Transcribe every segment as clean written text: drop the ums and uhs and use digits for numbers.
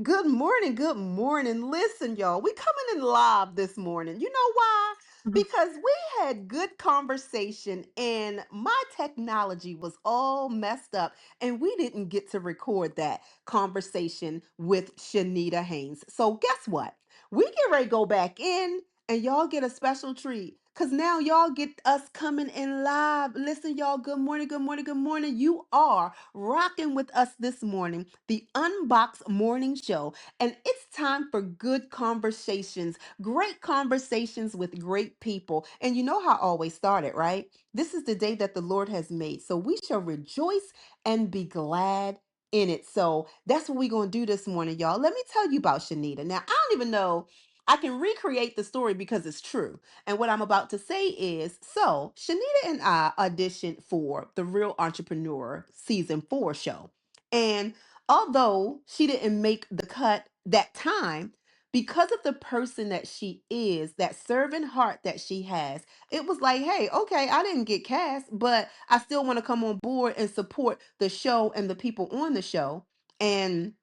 Good morning. Good morning. Listen, y'all, we coming in live this morning. You know why? Because we had good conversation and my technology was all messed up and we didn't get to record that conversation with Shenita Haynes. So guess what? We get ready to go back in and y'all get a special treat. Cause now y'all get us coming in live. Listen, y'all, good morning, good morning, good morning. You are rocking with us this morning, the Unboxed Morning Show. And it's time for good conversations, great conversations with great people. And you know how I always started, right? This is the day that the Lord has made. So we shall rejoice and be glad in it. So that's what we're going to do this morning, y'all. Let me tell you about Shanita. Now, I don't even know. I can recreate the story because it's true. And what I'm about to say is so Shanita and I auditioned for the Real Entrepreneur season 4 show. And although she didn't make the cut that time, because of the person that she is, that servant heart that she has, it was like, hey, okay, I didn't get cast, but I still want to come on board and support the show and the people on the show. And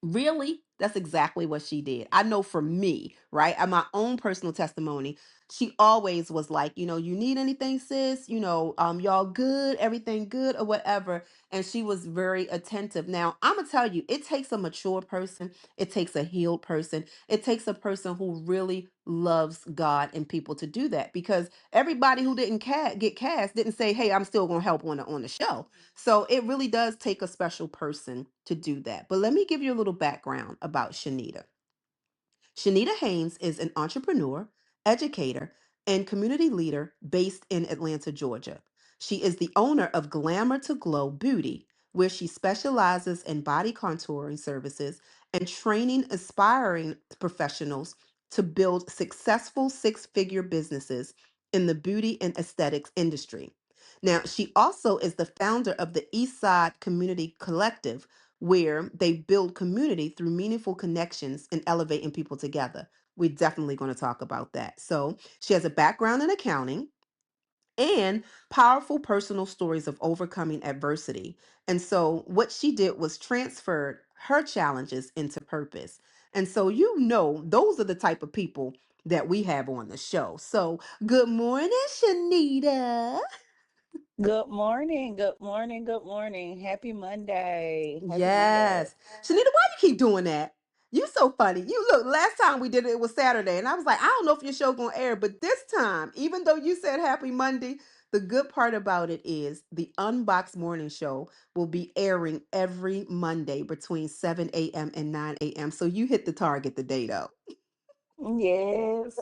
really, that's exactly what she did. I know for me, right? My own personal testimony, she always was like, you need anything, sis? Y'all good, everything good, or whatever. And she was very attentive. Now, I'm gonna tell you, it takes a mature person, it takes a healed person, it takes a person who really loves God and people to do that. Because everybody who didn't get cast didn't say, hey, I'm still gonna help on the show. So it really does take a special person to do that. But let me give you a little background about Shanita. Shenita Haynes is an entrepreneur, educator, and community leader based in Atlanta, Georgia. She is the owner of Glamour to Glow Beauty, where she specializes in body contouring services and training aspiring professionals to build successful six-figure businesses in the beauty and aesthetics industry. Now, she also is the founder of the Eastside Community Collective, where they build community through meaningful connections and elevating people together. We're definitely going to talk about that. So, she has a background in accounting and powerful personal stories of overcoming adversity. And so, what she did was transferred her challenges into purpose. And so, those are the type of people that we have on the show. So, good morning, Shanita. Good morning, good morning, good morning. Happy Monday. Happy Monday. Yes. Shanita, why you keep doing that? You so funny. You look, last time we did it, it was Saturday. And I was like, I don't know if your show gonna air, but this time, even though you said happy Monday, the good part about it is the Unboxed Morning Show will be airing every Monday between 7 a.m. and 9 a.m. So you hit the target today though. Yes.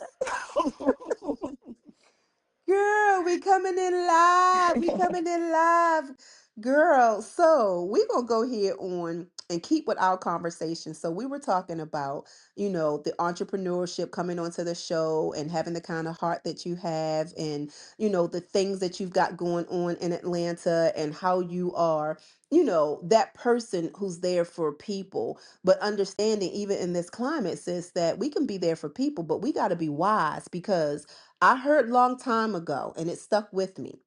Girl, we coming in live. We coming in live. Girl, so we gonna go here on and keep with our conversation. So we were talking about, the entrepreneurship coming onto the show and having the kind of heart that you have and, the things that you've got going on in Atlanta and how you are, that person who's there for people, but understanding even in this climate, sis, that we can be there for people, but we got to be wise because I heard long time ago, and it stuck with me.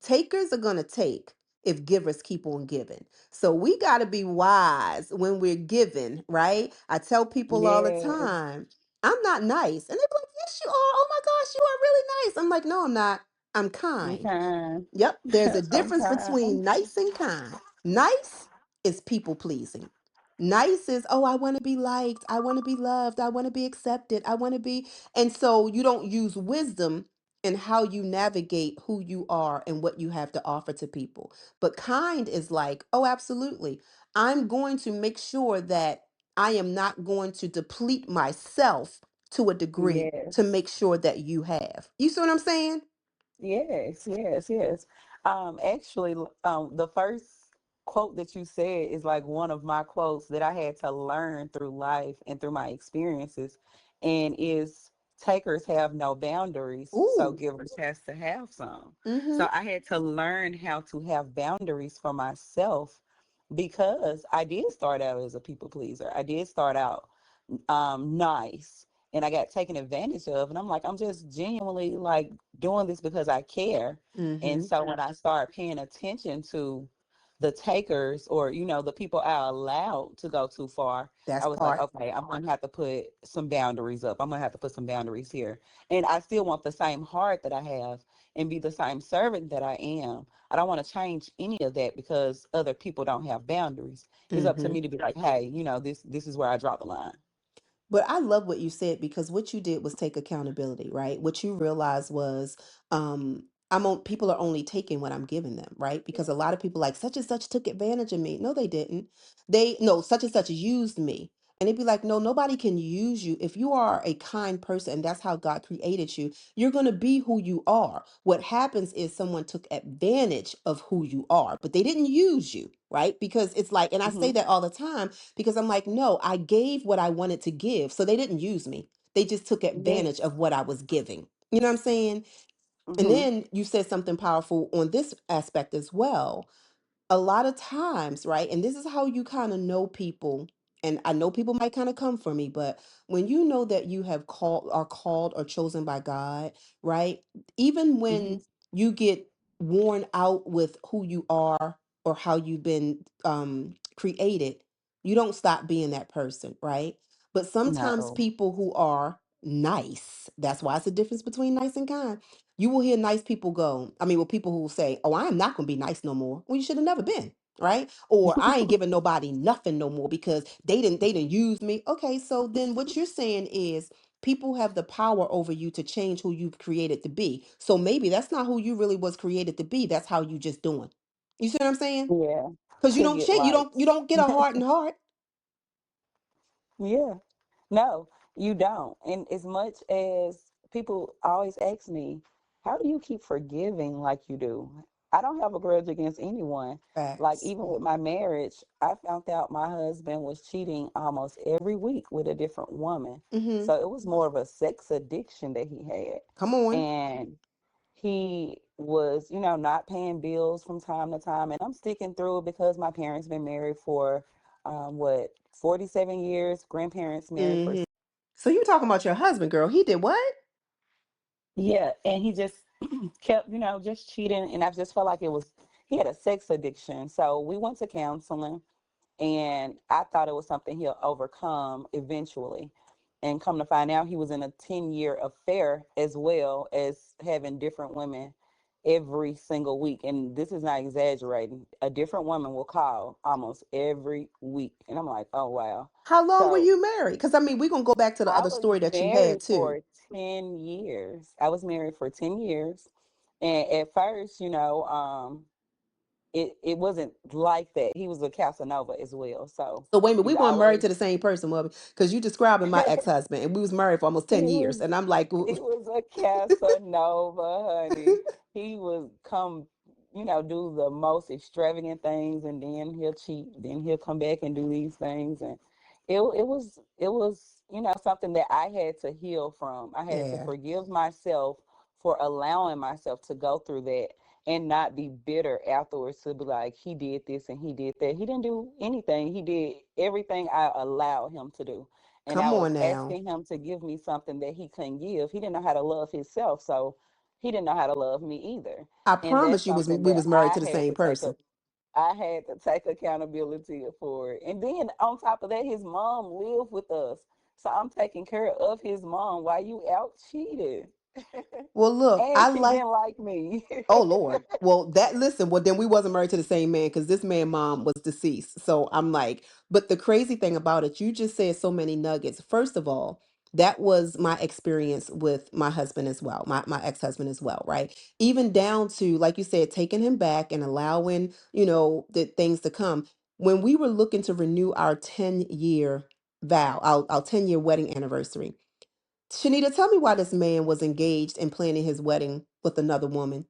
Takers are going to take if givers keep on giving. So we got to be wise when we're giving, right? I tell people all the Yes. time, I'm not nice. And they're like, yes, you are. Oh my gosh, you are really nice. I'm like, no, I'm not. I'm You kind. can. Yep, there's a difference between Sometimes. nice and kind. Nice is people pleasing. Nice is, oh, I want to be liked. I want to be loved. I want to be accepted. I want to be. And so you don't use wisdom in how you navigate who you are and what you have to offer to people. But kind is like, oh, absolutely. I'm going to make sure that I am not going to deplete myself to a degree to Yes. make sure that you have. You see what I'm saying? Yes, yes, yes. The first quote that you said is like one of my quotes that I had to learn through life and through my experiences, and is takers have no boundaries, so Ooh. givers has to have some. Mm-hmm. So I had to learn how to have boundaries for myself because I did start out as a people pleaser. I did start out nice, and I got taken advantage of, and I'm like, I'm just genuinely like doing this because I care. And Mm-hmm. so when I start paying attention to the takers, or the people I allowed to go too far, That's I was like, part. okay, I'm gonna have to put some boundaries up. I'm gonna have to put some boundaries here. And I still want the same heart that I have and be the same servant that I am. I don't want to change any of that because other people don't have boundaries. It's up to Hmm. me to be like, hey, this is where I draw the line. But I love what you said because what you did was take accountability, right? What you realized was people are only taking what I'm giving them, right? Because a lot of people like such and such took advantage of me. No, they didn't. They no such and such used me. And they'd be like, no, nobody can use you. If you are a kind person and that's how God created you, you're going to be who you are. What happens is someone took advantage of who you are, but they didn't use you, right? Because it's like, and I say Hmm. that all the time because I'm like, no, I gave what I wanted to give. So they didn't use me. They just took advantage Yes. of what I was giving. You know what I'm saying? And Hmm. then you said something powerful on this aspect as well. A lot of times, right? And this is how you kind of know people. And I know people might kind of come for me, but when you know that you have called or chosen by God, right? Even Hmm. when you get worn out with who you are or how you've been created, you don't stop being that person, right? But sometimes No. people who are nice, that's why it's a difference between nice and kind. You will hear nice people go, I mean, well, people who will say, oh, I am not going to be nice no more. Well, you should have never been, right? Or I ain't giving nobody nothing no more because they didn't use me. Okay, so then what you're saying is people have the power over you to change who you've created to be. So maybe that's not who you really was created to be. That's how you just doing. You see what I'm saying? Yeah. Because you To don't get change, you likes. don't get a hardened heart. Yeah. No, you don't. And as much as people always ask me, how do you keep forgiving like you do? I don't have a grudge against anyone. Like, Facts. even with my marriage, I found out my husband was cheating almost every week with a different woman. Mm-hmm. So it was more of a sex addiction that he had. Come on. And he was, not paying bills from time to time. And I'm sticking through it because my parents been married for, 47 years, grandparents married for. Mm-hmm. So you talking about your husband, girl? He did what? Yeah, and he just kept, just cheating, and I just felt like he had a sex addiction. So we went to counseling, and I thought it was something he'll overcome eventually. And come to find out, he was in a 10-year affair as well as having different women every single week. And this is not exaggerating. A different woman will call almost every week. And I'm like, oh, wow. How long were So you married? Because I mean, we're gonna go back to the I other was story that you had married too. for 10 years. I was married for 10 years. And at first, it wasn't like that. He was a Casanova as well. So So wait a minute, we he's weren't married always, to the same person, well, because you describing my ex-husband, and we was married for almost he 10 years, was and I'm like, he was a Casanova, honey. He would come, do the most extravagant things, and then he'll cheat. Then he'll come back and do these things, and it was something that I had to heal from. I had to yeah, forgive myself for allowing myself to go through that and not be bitter afterwards to be like, he did this and he did that. He didn't do anything. He did everything I allowed him to do, and I come on was now. asking him to give me something that he couldn't give. He didn't know how to love himself, so he didn't know how to love me either. I And that's promise you, was something we that was married to the same person. I had to take accountability for it. And then on top of that, his mom lived with us. So I'm taking care of his mom while you out cheated. Well, look, And I she like. didn't like me. Oh Lord. Well, well then we wasn't married to the same man because this man mom was deceased. So I'm like, but the crazy thing about it, you just said so many nuggets. First of all, that was my experience with my husband as well, my ex-husband as well, right? Even down to, like you said, taking him back and allowing, the things to come. When we were looking to renew our 10-year vow, our 10-year wedding anniversary, Shanita, tell me why this man was engaged and planning his wedding with another woman.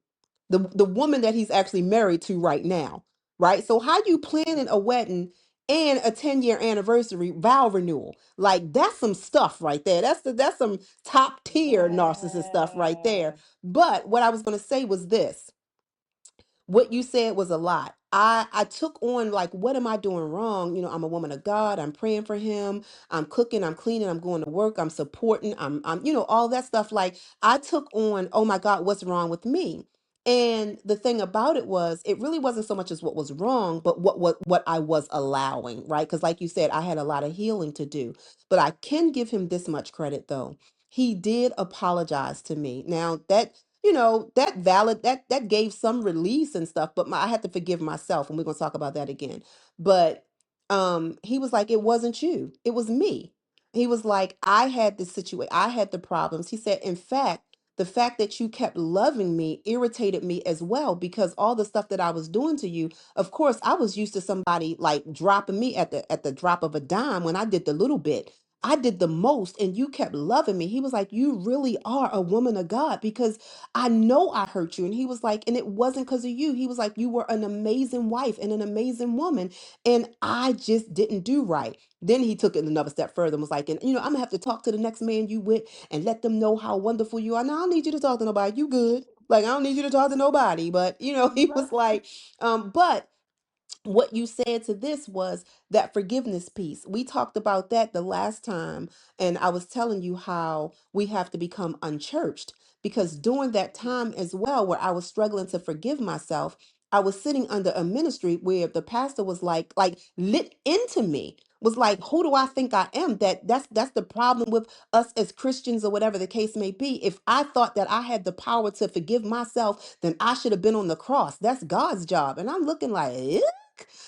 The woman that he's actually married to right now. Right? So how you planning a wedding and a 10-year anniversary vow renewal? Like that's some stuff right there. That's some top tier narcissist stuff right there. Yeah. But what I was gonna say was this. What you said was a lot. I took on like, what am I doing wrong? I'm a woman of God. I'm praying for him. I'm cooking, I'm cleaning, I'm going to work, I'm supporting, I'm all that stuff. Like I took on, oh my God, what's wrong with me? And the thing about it was, it really wasn't so much as what was wrong, but what I was allowing, right? Because like you said, I had a lot of healing to do. But I can give him this much credit though. He did apologize to me. Now that, that valid, that gave some release and stuff, but I had to forgive myself, and we're gonna talk about that again. But he was like, it wasn't you, it was me. He was like, I had the situation, I had the problems. He said, in fact, the fact that you kept loving me irritated me as well, because all the stuff that I was doing to you, of course, I was used to somebody like dropping me at the drop of a dime. When I did the little bit, I did the most, and you kept loving me. He was like, you really are a woman of God, because I know I hurt you. And he was like, and it wasn't because of you. He was like, you were an amazing wife and an amazing woman, and I just didn't do right. Then he took it another step further and was like, and I'm gonna have to talk to the next man you with and let them know how wonderful you are. Now I don't need you to talk to nobody. You good. Like, I don't need you to talk to nobody. But he was like, but what you said to this was that forgiveness piece. We talked about that the last time, and I was telling you how we have to become unchurched, because during that time as well, where I was struggling to forgive myself, I was sitting under a ministry where the pastor was like lit into me, was like, who do I think I am? That's the problem with us as Christians, or whatever the case may be. If I thought that I had the power to forgive myself, then I should have been on the cross. That's God's job. And I'm looking like, "Eh?"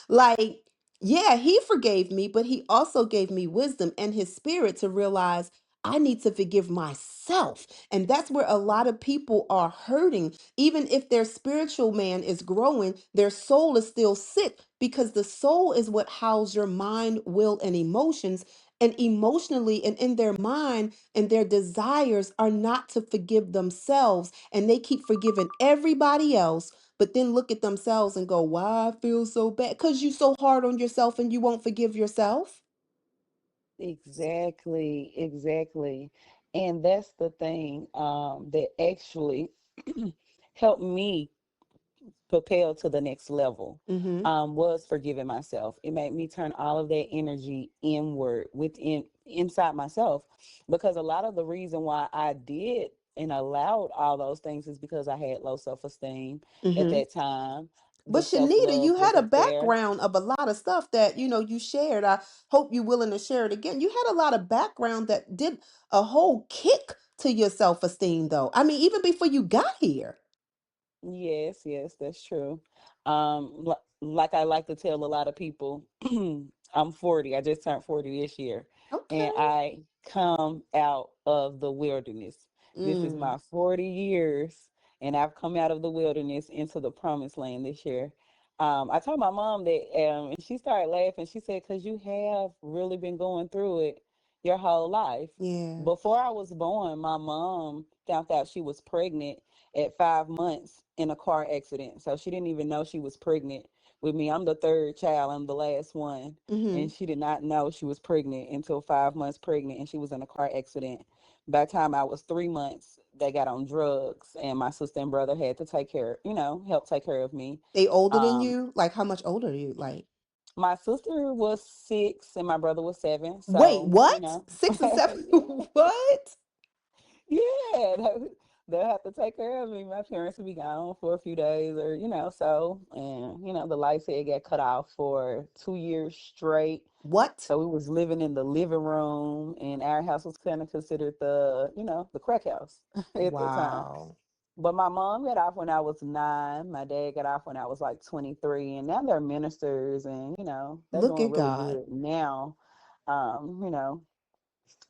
Like, yeah, he forgave me, but he also gave me wisdom and his spirit to realize I need to forgive myself. And that's where a lot of people are hurting. Even if their spiritual man is growing, their soul is still sick, because the soul is what houses your mind, will, and emotions. And emotionally and in their mind and their desires are not to forgive themselves. And they keep forgiving everybody else, but then look at themselves and go, why I feel so bad? Because you so hard on yourself and you won't forgive yourself. Exactly, exactly. And that's the thing that actually helped me propel to the next level, Mm-hmm. was forgiving myself. It made me turn all of that energy inward within inside myself, because a lot of the reason why I did and allowed all those things is because I had low self-esteem at Mm-hmm. that time. But The Shanita, self-love you had a wasn't there. background of a lot of stuff that, you shared. I hope you're willing to share it again. You had a lot of background that did a whole kick to your self-esteem, though. I mean, even before you got here. Yes, yes, that's true. Like I like to tell a lot of people, I'm 40. I just turned 40 this year, and Okay. I come out of the wilderness. This is Mm, my 40 years, and I've come out of the wilderness into the promised land this year. I told my mom that, and she started laughing. She said, "Because you have really been going through it your whole life." yeah. Before I was born, my mom found out she was pregnant at 5 months in a car accident. So she didn't even know she was pregnant with me. I'm the third child, I'm the last one. Mm-hmm. And she did not know she was pregnant until 5 months pregnant, and she was in a car accident. By the time I was 3 months, they got on drugs, and my sister and brother had to take care, help take care of me. They older than Um, you? Like, how much older are you? Like, my sister was 6 and my brother was 7. wait, So, what? 6 and 7? yeah. What? Yeah, they'll have to take care of me. My parents will be gone for a few days, or so. And the lights had got cut off for 2 years straight. What? So we was living in the living room, and our house was kind of considered the crack house at that time. Wow. But my mom got off when I was 9. My dad got off when I was like 23, and now they're ministers, and they're Look doing at really God. good now. Um, you know,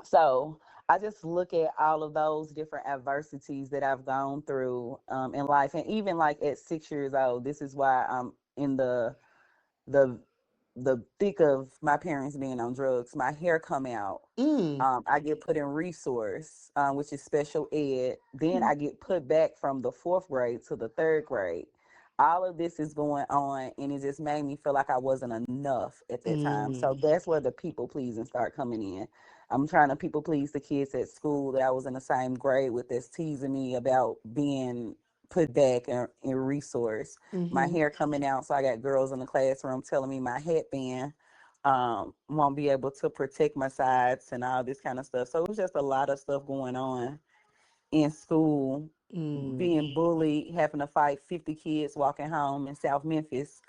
so I just look at all of those different adversities that I've gone through in life, and even like at 6 years old, this is why I'm in the the thick of my parents being on drugs. My hair come out. Mm. I get put in resource, which is special ed. Then I get put back from the fourth grade to the third grade. All of this is going on, and it just made me feel like I wasn't enough at that time. So Mm. that's where the people pleasing start coming in. I'm trying to people please the kids at school that I was in the same grade with, that's teasing me about being put back in resource. My Mm-hmm. hair coming out, so I got girls in the classroom telling me my headband won't be able to protect my sides and all this kind of stuff. So it was just a lot of stuff going on. in school, Mm. being bullied, having to fight 50 kids walking home in South Memphis.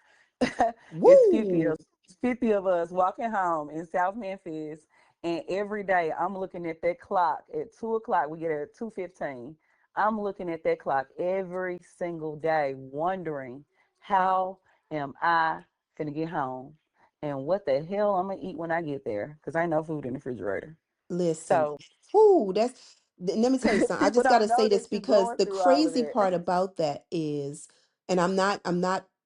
It's Woo! 50 of us walking home in South Memphis. And every day I'm looking at that clock at 2 o'clock. We get at 2:15. I'm looking at that clock every single day, wondering how am I gonna get home and what the hell I'm gonna eat when I get there because I ain't no food in the refrigerator. Listen, So whoo, let me tell you something. I people just got don't to say know this that you're because going the through all of crazy that. part about that is, and I'm not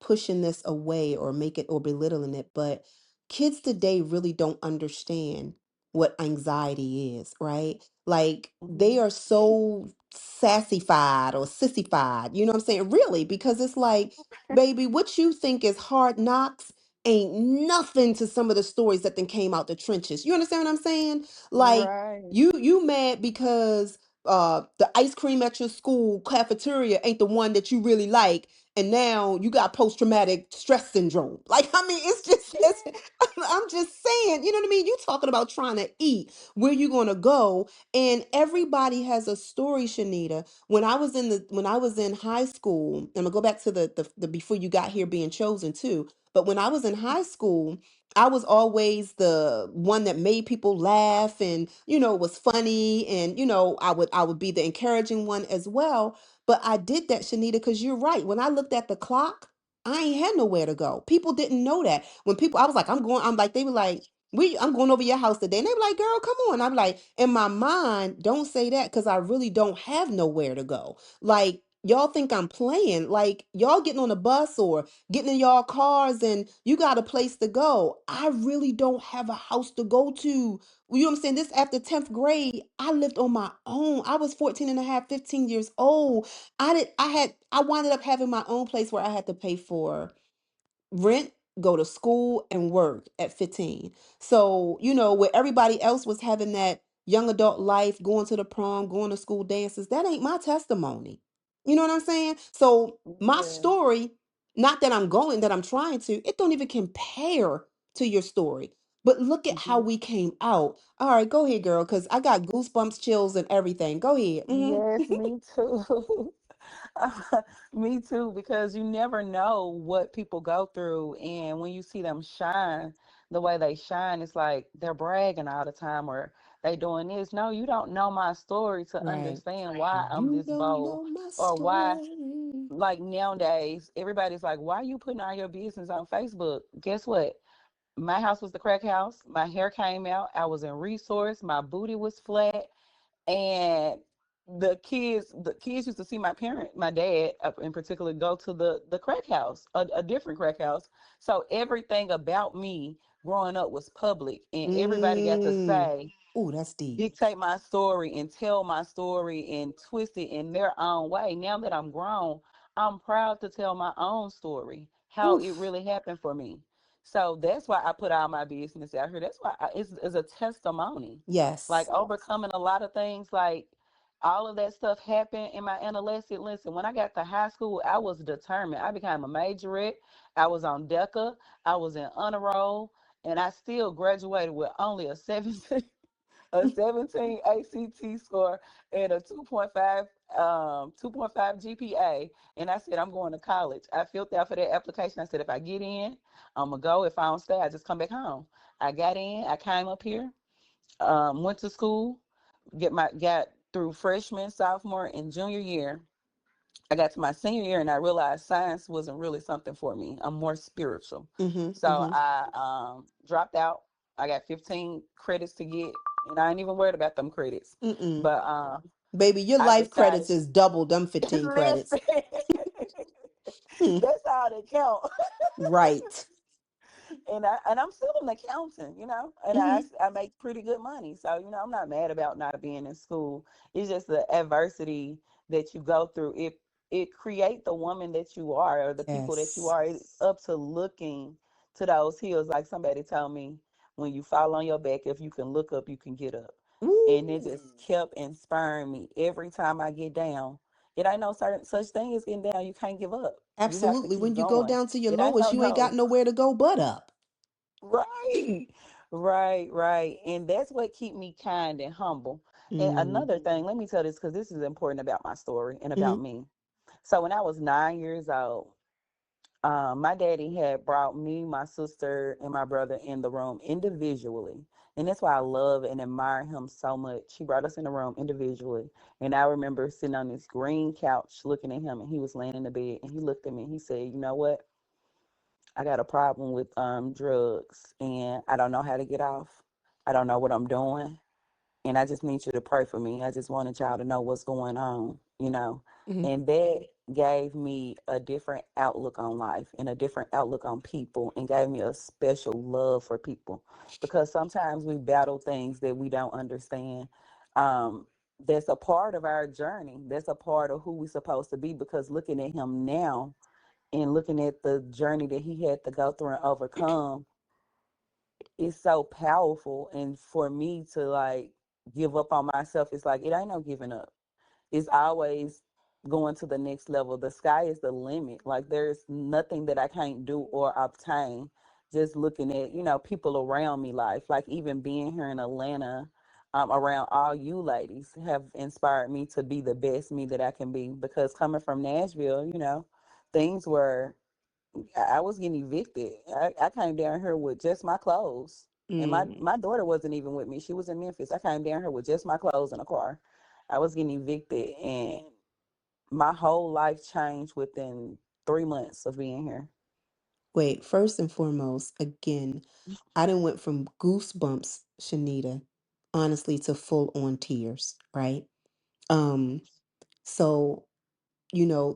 pushing this away or make it or belittling it, but kids today really don't understand what anxiety is, right? Like they Mhm. are so sassified or sissified, you know what I'm saying? Really, because it's like, baby, what you think is hard knocks ain't nothing to some of the stories that then came out the trenches. You understand what I'm saying? Like Right. you mad because the ice cream at your school cafeteria ain't the one that you really like, and now you got post traumatic stress syndrome. Like I mean, it's I'm just saying, you know what I mean? You talking about trying to eat, where you gonna go, and everybody has a story, Shanita. When I was in high school, I'm gonna go back to the before you got here being chosen too. But when I was in high school, I was always the one that made people laugh and was funny, and I would be the encouraging one as well. But I did that, Shanita, because you're right. When I looked at the clock, I ain't had nowhere to go. People didn't know that. When people I was like, I'm like, they were like, I'm going over your house today. And they were like, girl, come on. I'm like, in my mind, don't say that because I really don't have nowhere to go. Like, y'all think I'm playing. Like, y'all getting on a bus or getting in y'all cars and you got a place to go. I really don't have a house to go to. You know what I'm saying? This after 10th grade, I lived on my own. I was 14 and a half, 15 years old. I wound up having my own place where I had to pay for rent, go to school, and work at 15. So, where everybody else was having that young adult life, going to the prom, going to school dances, that ain't my testimony. You know what I'm saying? So, my Yeah. story, not that I'm going, that I'm trying to, it don't even compare to your story. But look at how Mhm. we came out. All right, go ahead, girl, because I got goosebumps, chills, and everything. Go ahead. Yes, me too. Me too, because you never know what people go through. And when you see them shine, the way they shine, it's like they're bragging all the time or they doing this. No, you don't know my story to Right. understand why I'm You this don't bold know my or why, story. like nowadays, everybody's like, why you putting all your business on Facebook? Guess what? My house was the crack house. My hair came out. I was in resource. My booty was flat and the kids used to see my dad in particular go to the crack house, a different crack house. So everything about me growing up was public and everybody got to Mm. say, Oh, that's deep. dictate my story and tell my story and twist it in their own way. Now that I'm grown, I'm proud to tell my own story, how it Oof. really happened for me. So that's why I put all my business out here. That's why it's a testimony. Like Yes. overcoming a lot of things, like all of that stuff happened in my adolescent. Listen, when I got to high school, I was determined. I became a majorette. I was on DECA. I was in honor roll, and I still graduated with only a 17 ACT score and a 2.5 GPA. And I said, I'm going to college. I filled out for that application. I said, if I get in, I'm gonna go. If I don't stay, I just come back home. I got in, I came up here, went to school, got through freshman, sophomore, and junior year. I got to my senior year and I realized science wasn't really something for me. I'm more spiritual. Mm-hmm. So Mm-hmm. I dropped out. I got 15 credits to get, and I ain't even worried about them credits. Mm-mm. But Baby, your I life credits decided, is double them 15 credits. listen, Hmm. that's all they count. Right. And I'm still an accountant, and Mm-hmm. I make pretty good money. So, I'm not mad about not being in school. It's just the adversity that you go through. It create the woman that you are or the people that you Yes. are. It's up to looking to those hills. Like somebody told me, when you fall on your back, if you can look up, you can get up. And it Ooh. just kept inspiring me every time I get down. It ain't no certain such thing as getting down. You can't give up. You have to Absolutely. keep When you go going. down to your It ain't lowest, no you ain't got no. nowhere to go but up. Right. Right, right. And that's what keep me kind and humble. And Mm. another thing, let me tell this because this is important about my story and about Mm. me. So when I was 9 years old, my daddy had brought me, my sister, and my brother in the room individually. And that's why I love and admire him so much. He brought us in the room individually. And I remember sitting on this green couch looking at him, and he was laying in the bed. And he looked at me and he said, "You know what? I got a problem with drugs, and I don't know how to get off. I don't know what I'm doing, and I just need you to pray for me. I just wanted y'all to know what's going on, you know." Mm. And that gave me a different outlook on life and a different outlook on people and gave me a special love for people because sometimes we battle things that we don't understand. Um, that's a part of our journey. That's a part of who we're supposed to be because looking at him now and looking at the journey that he had to go through and overcome, it's so powerful. And for me to like give up on myself, it's like it ain't no giving up. It's always going to the next level. The sky is the limit. Like there's nothing that I can't do or obtain. Just looking at, people around me life. Like even being here in Atlanta, around all you ladies have inspired me to be the best me that I can be. Because coming from Nashville, things were I was getting evicted. I came down here with just my clothes. And my, Mm. my daughter wasn't even with me. She was in Memphis. I came down here with just my clothes in a car. I was getting evicted and my whole life changed within 3 months of being here. Wait, first and foremost, again, I done went from goosebumps, Shanita, honestly, to full on tears, right? Um, so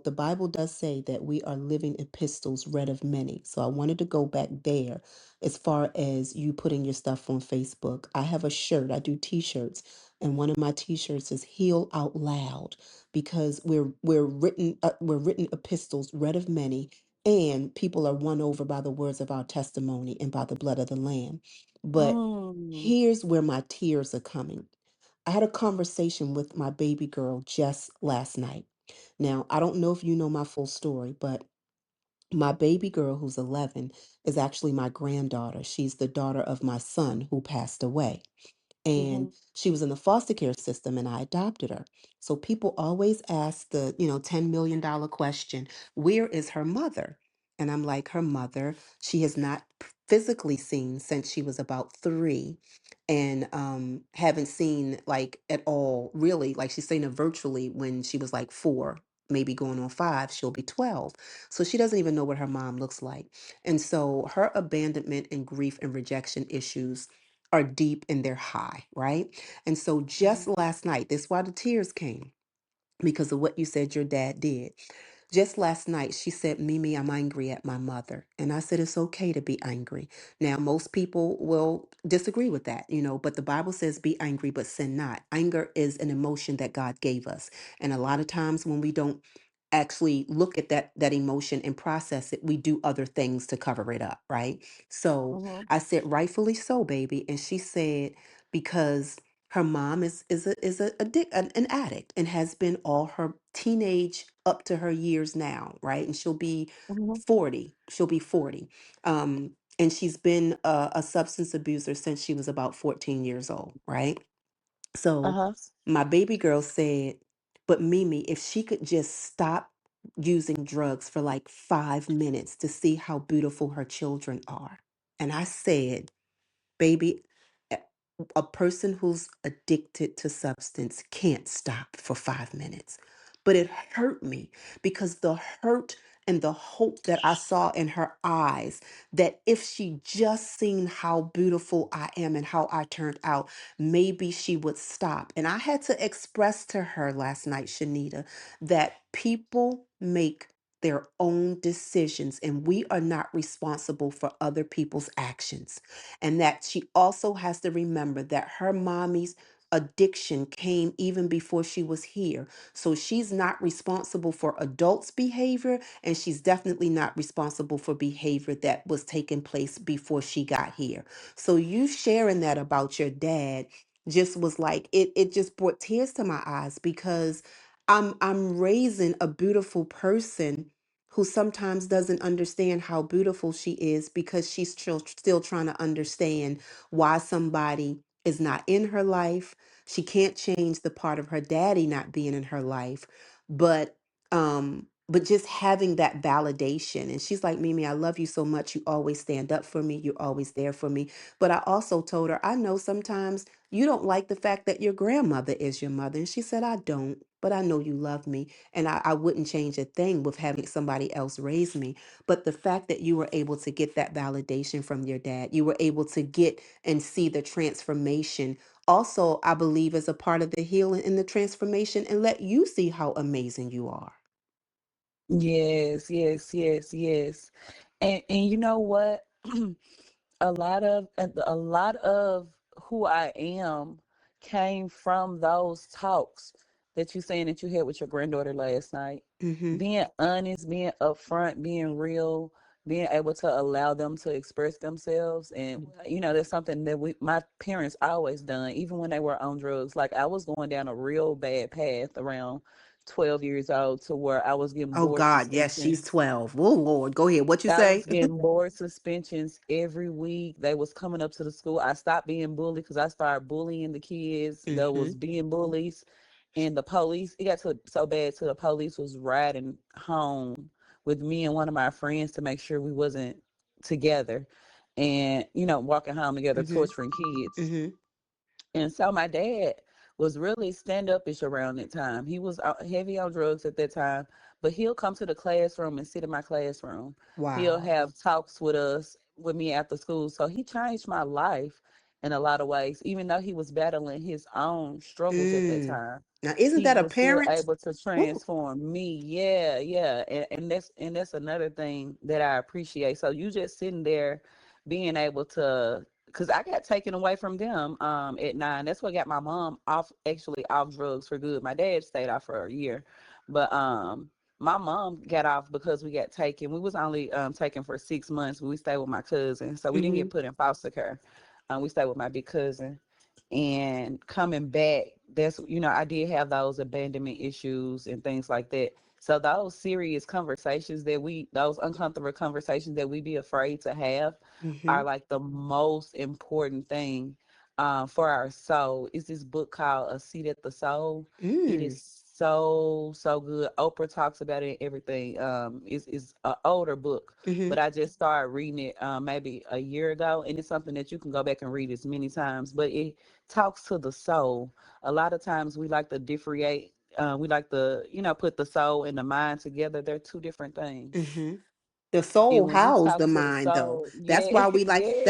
the Bible does say that we are living epistles read of many. So I wanted to go back there as far as you putting your stuff on Facebook. I have a shirt, I do t-shirts, and one of my t-shirts is Heal Out Loud because we're written epistles read of many, and people are won over by the words of our testimony and by the blood of the Lamb. But Mm, here's where my tears are coming. I had a conversation with my baby girl just last night. Now, I don't know if you know my full story, but my baby girl, who's 11, is actually my granddaughter. She's the daughter of my son who passed away, mm-hmm, and she was in the foster care system, and I adopted her. So people always ask the $10 million question, where is her mother? And I'm like, her mother she has not physically seen since she was about 3, and haven't seen like at all, really. Like she's seen her virtually when she was like 4, maybe going on 5. She'll be 12, so she doesn't even know what her mom looks like. And so her abandonment and grief and rejection issues are deep and they're high, right? And so mm-hmm, just last night, this is why the tears came, because of what you said your dad did. Just last night, she said, Mimi, I'm angry at my mother. And I said, it's okay to be angry. Now, most people will disagree with that, but the Bible says, be angry, but sin not. Anger is an emotion that God gave us. And a lot of times when we don't actually look at that emotion and process it, we do other things to cover it up, right? So mm-hmm, I said, rightfully so, baby. And she said, because her mom is an addict and has been all her teenage up to her years now, right? And she'll be mm-hmm, 40. She'll be 40. And she's been a substance abuser since she was about 14 years old, right? So uh-huh, my baby girl said, but Mimi, if she could just stop using drugs for like 5 minutes to see how beautiful her children are. And I said, baby, a a person who's addicted to substance can't stop for 5 minutes. But it hurt me because the hurt and the hope that I saw in her eyes, that if she just seen how beautiful I am and how I turned out, maybe she would stop. And I had to express to her last night, Shanita, that people make their own decisions and we are not responsible for other people's actions, and that she also has to remember that her mommy's addiction came even before she was here. So she's not responsible for adults' behavior, and she's definitely not responsible for behavior that was taking place before she got here. So you sharing that about your dad just was like it just brought tears to my eyes, because I'm raising a beautiful person who sometimes doesn't understand how beautiful she is, because she's still trying to understand why somebody is not in her life. She can't change the part of her daddy not being in her life, but just having that validation. And she's like, Mimi, I love you so much. You always stand up for me. You're always there for me. But I also told her, I know sometimes you don't like the fact that your grandmother is your mother. And she said, I don't, but I know you love me. And I wouldn't change a thing with having somebody else raise me. But the fact that you were able to get that validation from your dad, you were able to get and see the transformation. Also, I believe is a part of the healing and the transformation, and let you see how amazing you are. Yes, yes, yes, yes. And you know what? A lot of who I am came from those talks that you saying that you had with your granddaughter last night. Mm-hmm. Being honest, being upfront, being real, being able to allow them to express themselves. And that's something that my parents always done, even when they were on drugs. Like I was going down a real bad path around 12 years old to where I was getting Oh board God, yes, she's suspensions. 12. Oh Lord, go ahead. What you I say? was getting board suspensions every week. They was coming up to the school. I stopped being bullied because I started bullying the kids that Mm-hmm. was being bullies. And the police, it got so bad to the police was riding home with me and one of my friends to make sure we wasn't together and, walking home together, Mm-hmm. torturing kids. Mm-hmm. And so my dad was really stand upish around that time. He was heavy on drugs at that time, but he'll come to the classroom and sit in my classroom. He'll Wow. have talks with us, with me after school. So he changed my life in a lot of ways, even though he was battling his own struggles at that Mm. time. Now, isn't He that a was still parent? able to Woo. transform me. Yeah, yeah. And that's another thing that I appreciate. So you just sitting there being able to, because I got taken away from them at 9. That's what got my mom off, actually off drugs for good. My dad stayed off for a year, but my mom got off because we got taken. We was only taken for 6 months. We stayed with my cousin, so we didn't Mm-hmm. get put in foster care. We stayed with my big cousin, and coming back, that's, I did have those abandonment issues and things like that. So those serious conversations those uncomfortable conversations that we be afraid to have Mm-hmm. are like the most important thing for our soul. Is this book called A Seat at the Soul? It Mm. is so so good. Oprah talks about it and everything. It's an older book, Mm-hmm. but I just started reading it maybe a year ago, and it's something that you can go back and read as many times. But it talks to the soul. A lot of times we like to differentiate. We like to, put the soul and the mind together. They're two different things. Mm-hmm. The soul And when you housed talk the to the mind though. soul, That's yeah, why we like yeah,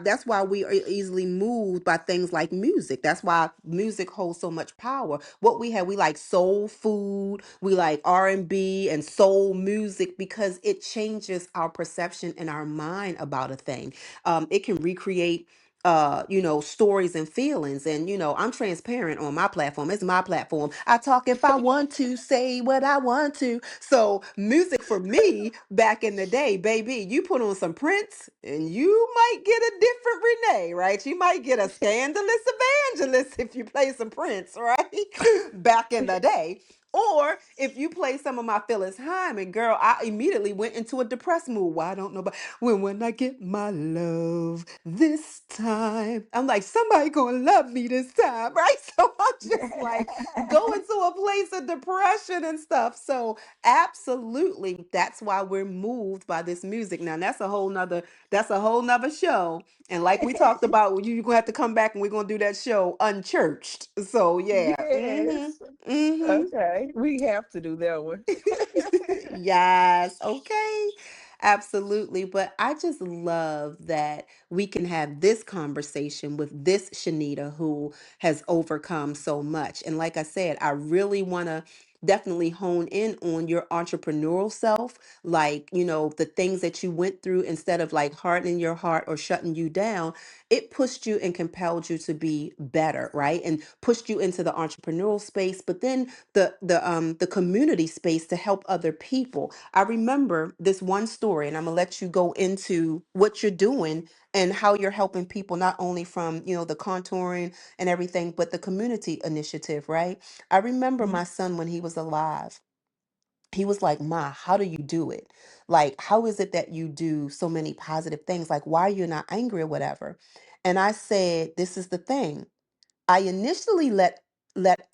that's why we are easily moved by things like music. That's why music holds so much power. What we have, we like soul food, we like R&B and soul music because it changes our perception and our mind about a thing. It can recreate stories and feelings. And I'm transparent on my platform. It's my platform. I talk if I want to, say what I want to. So music for me back in the day, baby, you put on some Prince and you might get a different Renee, right? You might get a scandalous evangelist if you play some Prince, right? Back in the day. Or if you play some of my Phyllis Hyman, girl, I immediately went into a depressed mood. Why I don't know, but when I get my love this time, I'm like, somebody gonna love me this time, right? So I'm just like going to a place of depression and stuff. So absolutely, that's why we're moved by this music. Now that's a whole nother show. And like we talked about, you're gonna have to come back and we're gonna do that show unchurched. So yeah. Mm-hmm. yes. Mm-hmm. Okay, we have to do that one. Yes, okay. Absolutely. But I just love that we can have this conversation with this Shanita who has overcome so much. And like I said, I really want to definitely hone in on your entrepreneurial self, like, the things that you went through instead of like hardening your heart or shutting you down, it pushed you and compelled you to be better, right? And pushed you into the entrepreneurial space, but then the community space to help other people. I remember this one story, and I'm gonna let you go into what you're doing and how you're helping people, not only from the contouring and everything, but the community initiative, right? I remember Mhm. my son when he was alive. He was like, Ma, how do you do it? Like, how is it that you do so many positive things? Like, why are you not angry or whatever? And I said, this is the thing. I initially let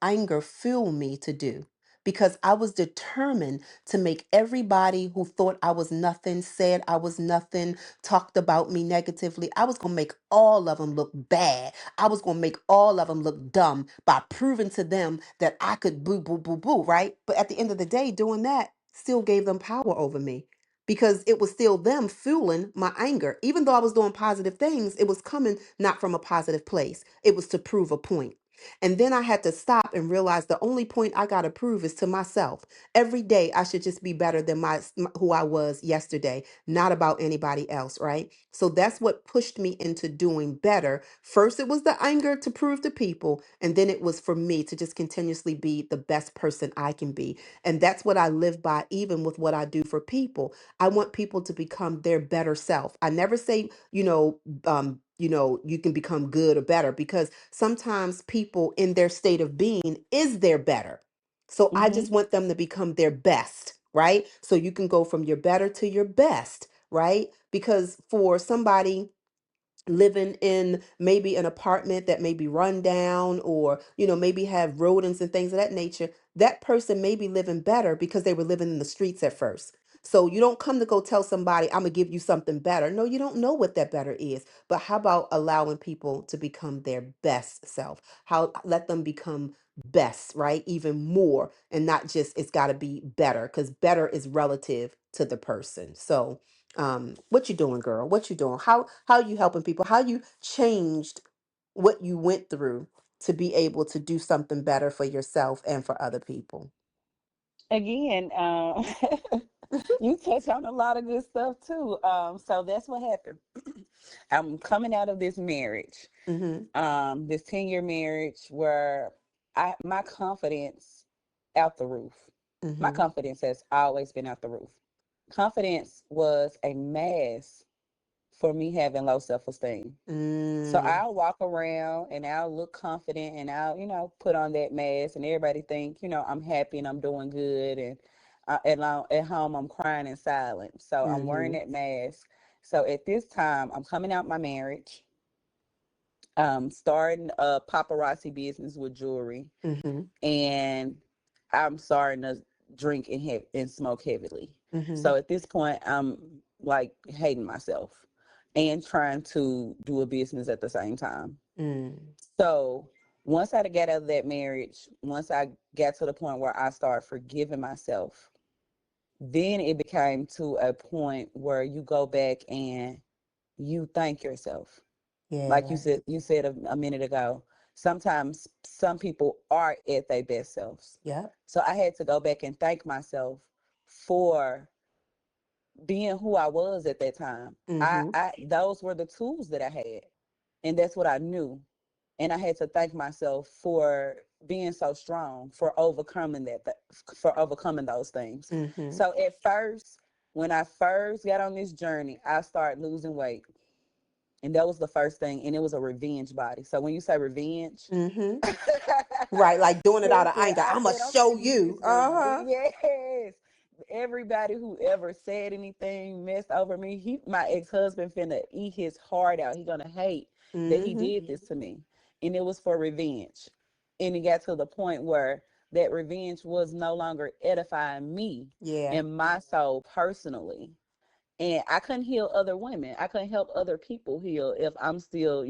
anger fuel me to do because I was determined to make everybody who thought I was nothing, said I was nothing, talked about me negatively, I was going to make all of them look bad. I was going to make all of them look dumb by proving to them that I could boo boo boo boo, right? But at the end of the day, doing that still gave them power over me because it was still them fueling my anger. Even though I was doing positive things, it was coming not from a positive place. It was to prove a point. And then I had to stop and realize the only point I got to prove is to myself. Every day I should just be better than who I was yesterday, not about anybody else, right? So that's what pushed me into doing better. First it was the anger to prove to people, and then it was for me to just continuously be the best person I can be. And that's what I live by even with what I do for people. I want people to become their better self. I never say, you can become good or better because sometimes people in their state of being is their better. So I Mm-hmm. just want them to become their best, right? So you can go from your better to your best, right? Because for somebody living in maybe an apartment that may be run down or maybe have rodents and things of that nature, that person may be living better because they were living in the streets at first. So you don't come to go tell somebody I'm gonna give you something better. No, you don't know what that better is. But how about allowing people to become their best self? How let them become best, right? Even more, and not just it's got to be better, because better is relative to the person. So what you doing, girl? What you doing? How you helping people? How you changed what you went through to be able to do something better for yourself and for other people? Again, you touch on a lot of good stuff too. So that's what happened. I'm coming out of this marriage, Mm-hmm. this 10-year marriage where my confidence out the roof. My Mm-hmm. confidence has always been out the roof. Confidence was a mask for me having low self-esteem. So Mm, I'll walk around and I'll look confident and I'll, put on that mask and everybody think, I'm happy and I'm doing good and at home I'm crying in silence. So I'm wearing mm-hmm. that mask. So at this time I'm coming out my marriage, starting a paparazzi business with jewelry, Mm-hmm. and I'm starting to drink and smoke heavily. Mm-hmm. So at this point, I'm like hating myself and trying to do a business at the same time. Mm. So once I got out of that marriage, once I got to the point where I started forgiving myself, then it became to a point where you go back and you thank yourself. Like Yeah. you said a minute ago, sometimes some people are at their best selves. Yep. So I had to go back and thank myself for being who I was at that time. Mm-hmm. Those were the tools that I had, and that's what I knew. And I had to thank myself for being so strong, for overcoming those things. Mm-hmm. So at first, when I first got on this journey, I started losing weight. And that was the first thing. And it was a revenge body. So when you say revenge, Mm-hmm. Right, like doing it out of listen, anger. I I'ma said, I'm finna show get you. this Uh-huh. Yes. Everybody who ever said anything messed over me, my ex-husband finna eat his heart out. He gonna hate that he Mm-hmm. did this to me. And it was for revenge. And it got to the point where that revenge was no longer edifying me Yeah. and my soul personally. And I couldn't heal other women. I couldn't help other people heal if I'm still,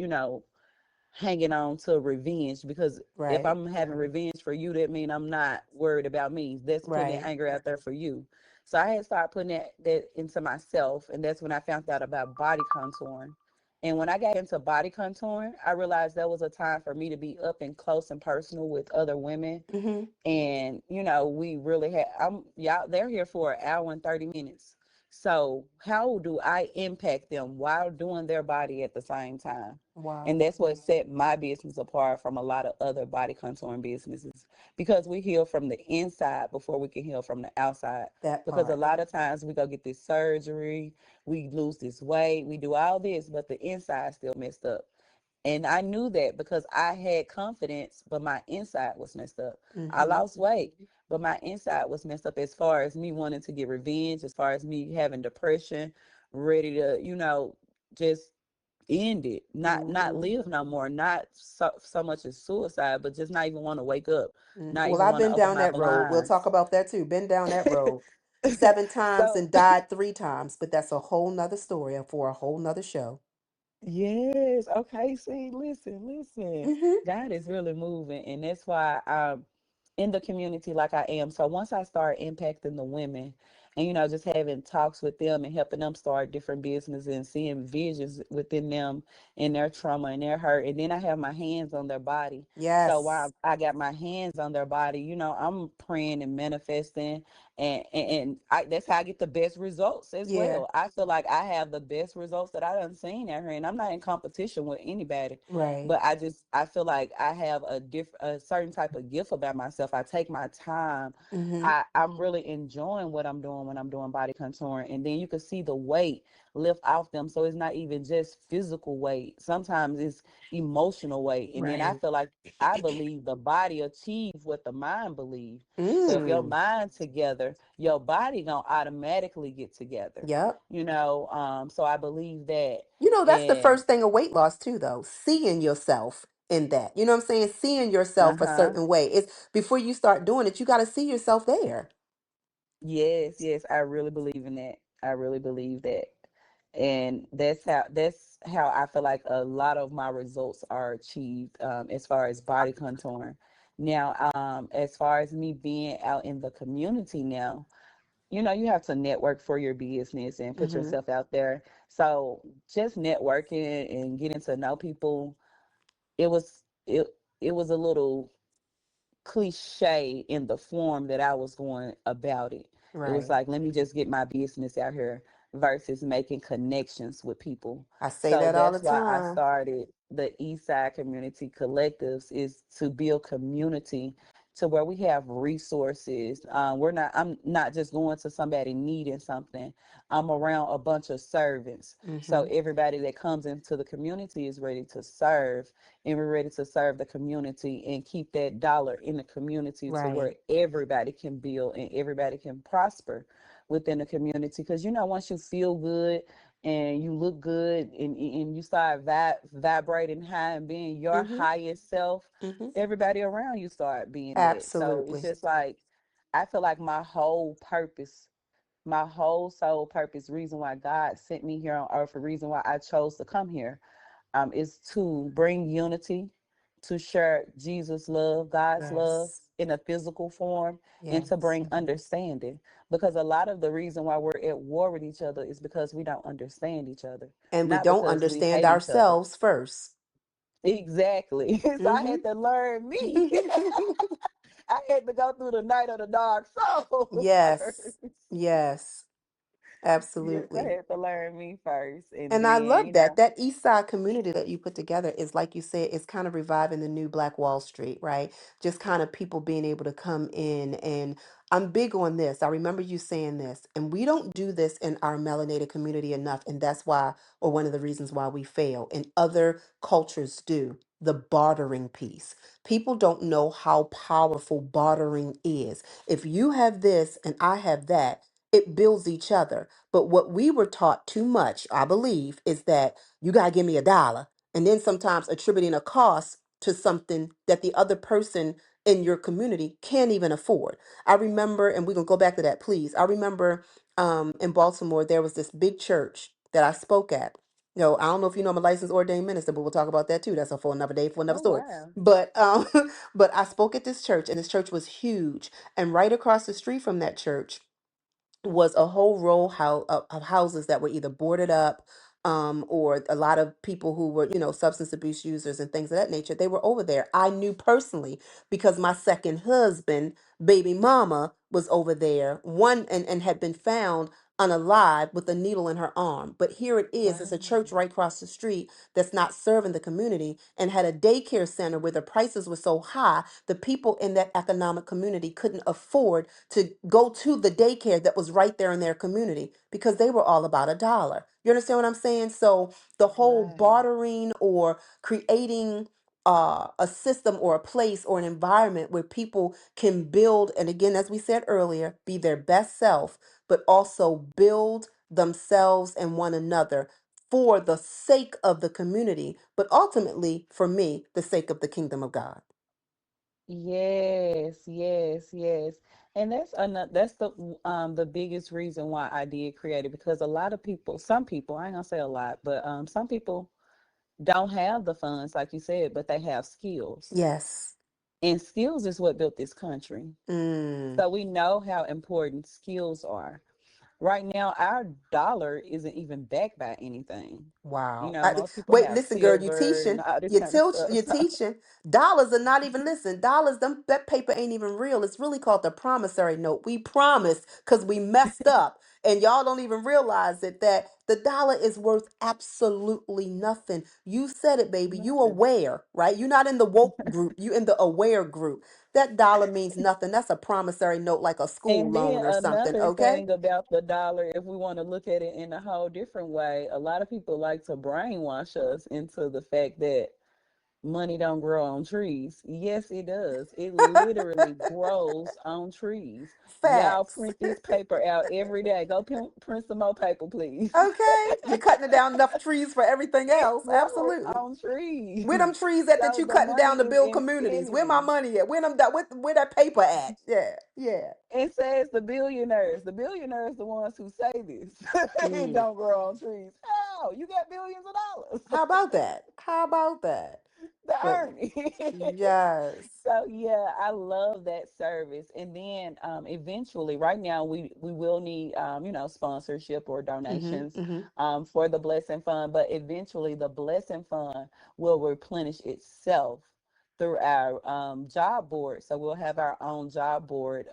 hanging on to revenge, because if Right. I'm having revenge for you, that means I'm not worried about me. That's putting that Right. anger out there for you. So I had started putting that into myself, and that's when I found out about body contouring. And when I got into body contouring, I realized that was a time for me to be up and close and personal with other women. Mm-hmm. And we really had y'all they're here for an hour and 30 minutes. So how do I impact them while doing their body at the same time? And Wow. that's what set my business apart from a lot of other body contouring businesses, because we heal from the inside before we can heal from the outside. That Because a part. lot of times we go get this surgery, we lose this weight, we do all this, but the inside still messed up. And I knew that because I had confidence, but my inside was messed up. I Mm-hmm. lost weight, but my inside was messed up, as far as me wanting to get revenge, as far as me having depression, ready to, just end it, not Hmm. live no more, not so much as suicide, but just not even want to wake up, not Well, even I've want to been open down my that road. We'll talk blinds. about that too. Been down that road 7 times So and died 3 times, but that's a whole nother story for a whole nother show. yes. Okay. See, listen. Hmm. God is really moving, and that's why I'm in the community like I am. So once I start impacting the women, and just having talks with them and helping them start different businesses and seeing visions within them and their trauma and their hurt, and then I have my hands on their body. So Yes. while I got my hands on their body, I'm praying and manifesting, that's how I get the best results as Yeah. well. I feel like I have the best results that I done seen out here, and I'm not in competition with anybody. Right. But I feel like I have a certain type of gift about myself. I take my time. Hmm. I'm really enjoying what I'm doing when I'm doing body contouring, and then you can see the weight lift off them. So it's not even just physical weight. Sometimes it's emotional weight, and then I Right. feel like I believe the body achieves what the mind believes. So if your Mm. mind together, your body gonna automatically get together. Yep. So I believe that. That's the And first thing of weight loss too, though. Seeing yourself in that. You know what I'm saying? Seeing yourself a uh-huh. certain way. It's before you start doing it, you got to see yourself there. Yes, I really believe in that. I really believe that. And that's how I feel like a lot of my results are achieved, as far as body contouring. Now, as far as me being out in the community now, you have to network for your business and put Hmm. yourself out there. So just networking and getting to know people, it was it it was a little cliche in the form that I was going about it. It was Right. like, let me just get my business out here versus making connections with people. I say So that all the that's why I time. started the Eastside Community Collectives, is to build community to where we have resources. I'm not just going to somebody needing something. I'm around a bunch of servants. So Hmm. everybody that comes into the community is ready to serve, and we're ready to serve the community and keep that dollar in the community to where Right. everybody can build and everybody can prosper within the community. Because once you feel good and you look good, and you start vibrating high and being your Hmm. highest self, Hmm. everybody around you start being that. So it's Absolutely. just like, I feel like my whole soul purpose, reason why God sent me here on earth, the reason why I chose to come here, is to bring unity, to share Jesus' love, God's love Yes. in a physical form, and to Yes. bring understanding. Because a lot of the reason why we're at war with each other is because we don't understand each other, And we not don't because we understand hate each other. ourselves first. Exactly. So I Hmm. had to learn me. I had to go through the night of the dark soul Yes. first. Yes. Yes, I Absolutely. had to learn me first. And And I then, love that. That East Side community that you put together is, like you said, it's kind of reviving the new Black Wall Street, right? Just kind of people being able to come in. And I'm big on this. I remember you saying this, and we don't do this in our melanated community enough. And that's why, or one of the reasons why we fail. And other cultures do. The bartering piece. People don't know how powerful bartering is. If you have this and I have that, it builds each other. But what we were taught too much, I believe, is that you got to give me $1. And then sometimes attributing a cost to something that the other person in your community can't even afford. I remember, and we're going to go back to that, please. I remember in Baltimore, there was this big church that I spoke at. I don't know if you know I'm a licensed ordained minister, but we'll talk about that too. That's a for another day, for another oh, story. wow. But but I spoke at this church, and this church was huge. And right across the street from that church was a whole row of houses that were either boarded up, or a lot of people who were, substance abuse users and things of that nature. They were over there. I knew personally because my second husband, baby mama, was over there, one, and had been found unalive with a needle in her arm. But here it is, it's Wow. a church right across the street that's not serving the community, and had a daycare center where the prices were so high, the people in that economic community couldn't afford to go to the daycare that was right there in their community because they were all about $1. You understand what I'm saying? So the whole Right. bartering or creating a system or a place or an environment where people can build, and again, as we said earlier, be their best self, but also build themselves and one another for the sake of the community, but ultimately, for me, the sake of the kingdom of God. Yes, yes, yes. And that's the biggest reason why I did create it, because a lot of people, some people, I ain't gonna say a lot, but some people don't have the funds, like you said, but they have skills. Yes. And skills is what built this country. Mm, So we know how important skills are. Right now, our dollar isn't even backed by anything. You wow. know, most people Wait, have listen, girl, you silver and teaching. all this You kind of teach, stuff. you're teaching. Dollars are not even, listen, dollars, them, that paper ain't even real. It's really called the promissory note. We promised because we messed up. And y'all don't even realize it, that the dollar is worth absolutely nothing. You said it, baby. You Nothing. aware, right? You're not in the woke group. You in the aware group. That dollar means nothing. That's a promissory note, like a school And then loan or something, another okay? thing about the dollar, if we want to look at it in a whole different way, a lot of people like to brainwash us into the fact that money don't grow on trees. Yes, it does. It literally grows on trees. Y'all Facts. print this paper out every day. Go print some more paper, please. Okay, you're cutting down enough trees for everything It else. grows Absolutely. on trees. Where them trees at that So you the cutting down money to is build communities? Where my infinity. money at? Where that paper at? Yeah, yeah. It says the billionaires. The billionaires the ones who say this. It Mm. don't grow on trees. How? You got billions of dollars. How about that? How about that? The But earning. yes. So yeah, I love that service. And then eventually, right now we will need sponsorship or Mm-hmm. donations Mm-hmm. for the Blessing Fund, but eventually the Blessing Fund will replenish itself through our job board. So we'll have our own job board.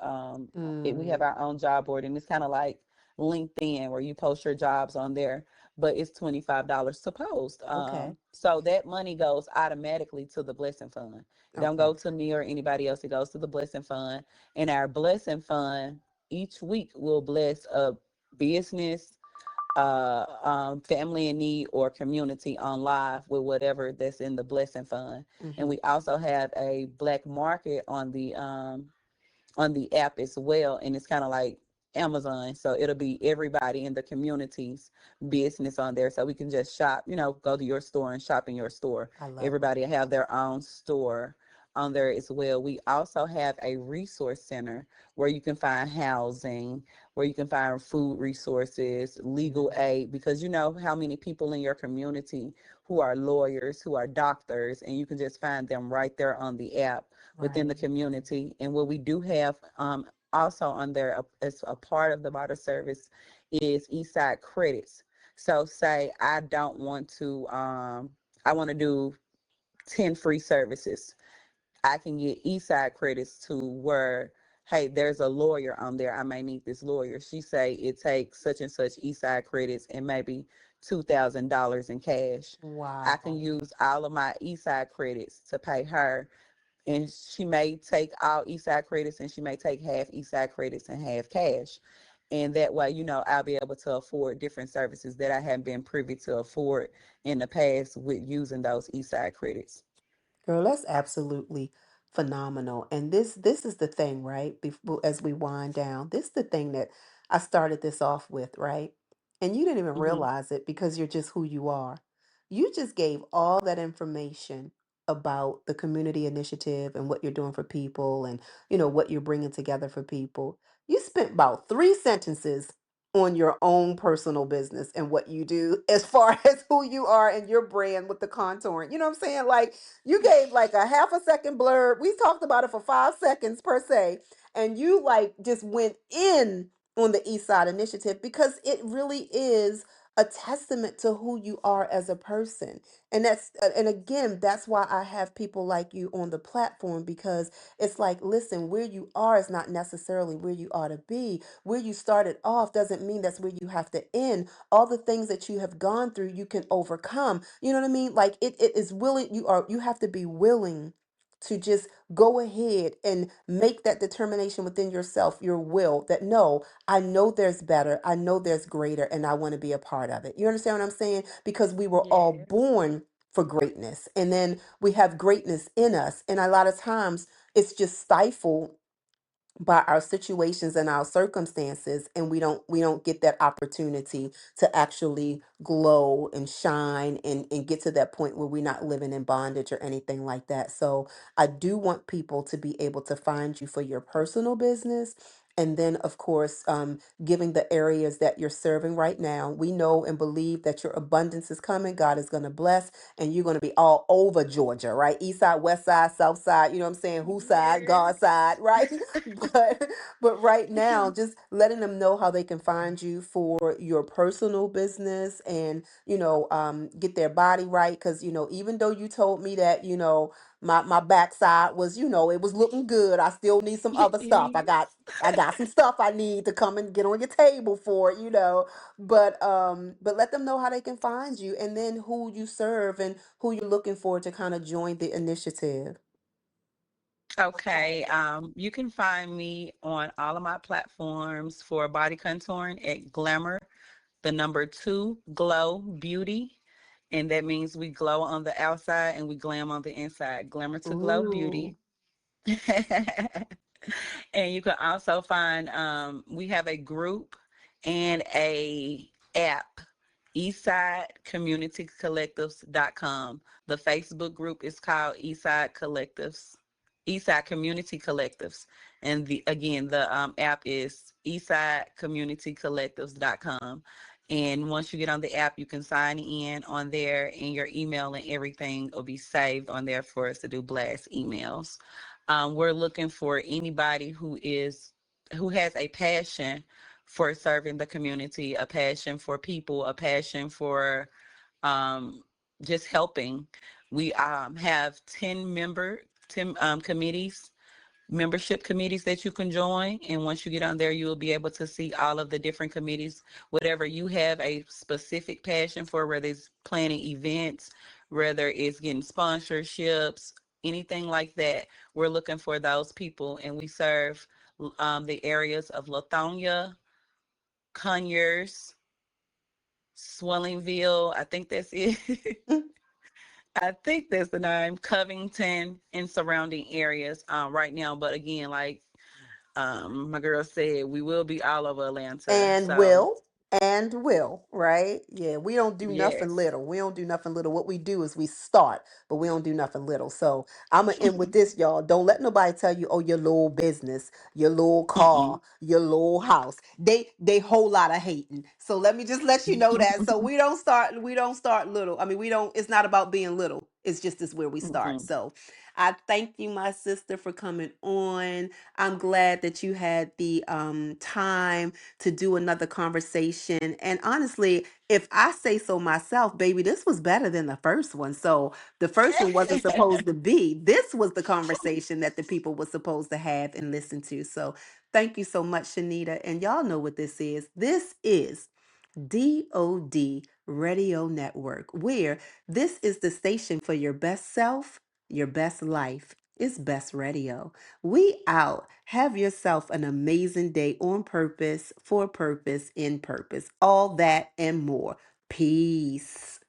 We have Mm. our own job board, and it's kind of like LinkedIn where you post your jobs on there, but it's $25 to post. Okay. So that money goes automatically to the Blessing Fund. It don't Okay. go to me or anybody else. It goes to the Blessing Fund. And our Blessing Fund each week will bless a business, family in need, or community on live with whatever that's in the Blessing Fund. And Mm-hmm. we also have a black market on the app as well, and it's kind of like Amazon, so it'll be everybody in the community's business on there, so we can just shop, go to your store and shop in your store. I love it. Everybody have their own store on there as well. We also have a resource center where you can find housing, where you can find food resources, legal Mm. aid, because you know how many people in your community who are lawyers, who are doctors, and you can just find them right there on the app within the Right. community. And what we do have also on there as a part of the barter service is Eastside credits. So say I don't want to, I want to do 10 free services. I can get Eastside credits to where, hey, there's a lawyer on there. I may need this lawyer. She say it takes such and such Eastside credits and maybe $2,000 in cash. I can Wow. use all of my Eastside credits to pay her, and she may take all Eastside credits and she may take half Eastside credits and half cash. And that way, I'll be able to afford different services that I haven't been privy to afford in the past with using those Eastside credits. Girl, that's absolutely phenomenal. And this is the thing, right? As we wind down, this is the thing that I started this off with, right? And you didn't even Hmm. realize it because you're just who you are. You just gave all that information about the community initiative and what you're doing for people and what you're bringing together for people. You spent about 3 sentences on your own personal business and what you do as far as who you are and your brand with the contouring. You know what I'm saying? Like you gave like a half a second blurb. We talked about it for 5 seconds per se. And you like just went in on the East Side Initiative because it really is a testament to who you are as a person. And again, that's why I have people like you on the platform, because it's like, listen, where you are is not necessarily where you ought to be. Where you started off doesn't mean that's where you have to end. All the things that you have gone through, you can overcome. You know what I mean? Like it is willing, you have to be willing to just go ahead and make that determination within yourself, your will, that no, I know there's better, I know there's greater, and I want to be a part of it. You understand what I'm saying? Because we were all Yes. born for greatness, and then we have greatness in us, and a lot of times it's just stifled by our situations and our circumstances, and we don't get that opportunity to actually glow and shine and get to that point where we're not living in bondage or anything like that. So I do want people to be able to find you for your personal business. And then, of course, giving the areas that you're serving right now. We know and believe that your abundance is coming. God is going to bless, and you're going to be all over Georgia, right? East side, west side, south side, you know what I'm saying? Whose side? God's Yes. side, right? but but right now, just letting them know how they can find you for your personal business, and get their body right. Because even though you told me that my backside was, it was looking good, I still need some other stuff. I got some stuff I need to come and get on your table for it, but let them know how they can find you, and then who you serve and who you're looking for to kind of join the initiative. Okay. You can find me on all of my platforms for body contouring at Glamour, the number two, Glow Beauty. And that means we glow on the outside and we glam on the inside. Glamour to Glow Ooh. Beauty. And you can also find we have a group and a app, eastsidecommunitycollectives.com. The Facebook group is called Eastside Collectives, Eastside Community Collectives. And the app is eastsidecommunitycollectives.com. And once you get on the app, you can sign in on there, and your email and everything will be saved on there for us to do blast emails. We're looking for anybody who has a passion for serving the community, a passion for people, a passion for um, just helping. We have 10 membership committees that you can join. And once you get on there, you will be able to see all of the different committees, whatever you have a specific passion for, whether it's planning events, whether it's getting sponsorships, anything like that. We're looking for those people, and we serve the areas of Lithonia, Conyers, Swellingville. I think that's it. I think that's the name, Covington and surrounding areas right now. But again, like my girl said, we will be all over Atlanta. and So will and will, right? Yeah, we don't do nothing yes. little. We don't do nothing little. What we do is we start, but we don't do nothing little. So I'm gonna end with this, y'all. Don't let nobody tell you, oh, your little business, your little car, Mm-mm. your little house. They whole lot of hating. So let me just let you know that. So we don't start little. I mean, we don't. It's not about being little. It's just this where we start. Mm-mm. So I thank you, my sister, for coming on. I'm glad that you had the time to do another conversation. And honestly, if I say so myself, baby, this was better than the first one. So the first one wasn't supposed to be. This was the conversation that the people were supposed to have and listen to. So thank you so much, Shanita. And y'all know what this is. This is D.O.D. Radio Network, where this is the station for your best self, your best life. It's best radio. We out. Have yourself an amazing day on purpose, for purpose, in purpose. All that and more. Peace.